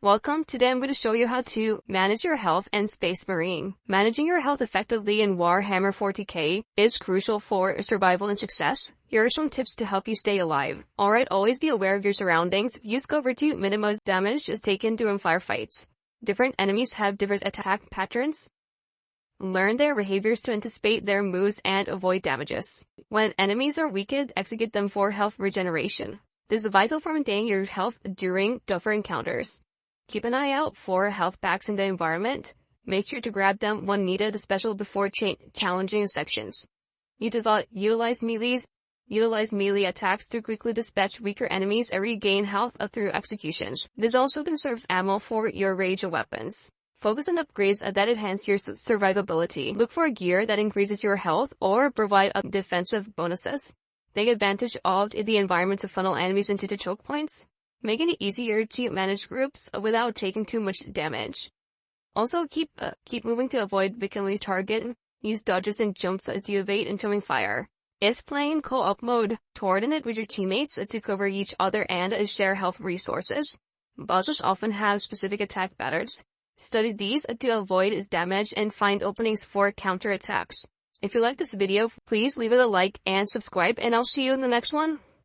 Welcome. Today I'm going to show you how to manage your health in Space Marine. Managing your health effectively in Warhammer 40k is crucial for survival and success. Here are some tips to help you stay alive. Alright, always be aware of your surroundings. Use cover to minimize damage taken during firefights. Different enemies have different attack patterns. Learn their behaviors to anticipate their moves and avoid damages. When enemies are weakened, execute them for health regeneration. This is vital for maintaining your health during tougher encounters. Keep an eye out for health packs in the environment. Make sure to grab them when needed, especially before challenging sections. Utilize melee attacks to quickly dispatch weaker enemies and regain health through executions. This also conserves ammo for your ranged weapons. Focus on upgrades that enhance your survivability. Look for gear that increases your health or provide defensive bonuses. Take advantage of the environment to funnel enemies into the choke points, making it easier to manage groups without taking too much damage. Also, keep moving to avoid weakenly target. Use dodges and jumps to evade incoming fire. If playing co-op mode, coordinate with your teammates to cover each other and share health resources. Bosses often have specific attack patterns. Study these to avoid damage and find openings for counterattacks. If you like this video, please leave it a like and subscribe, and I'll see you in the next one.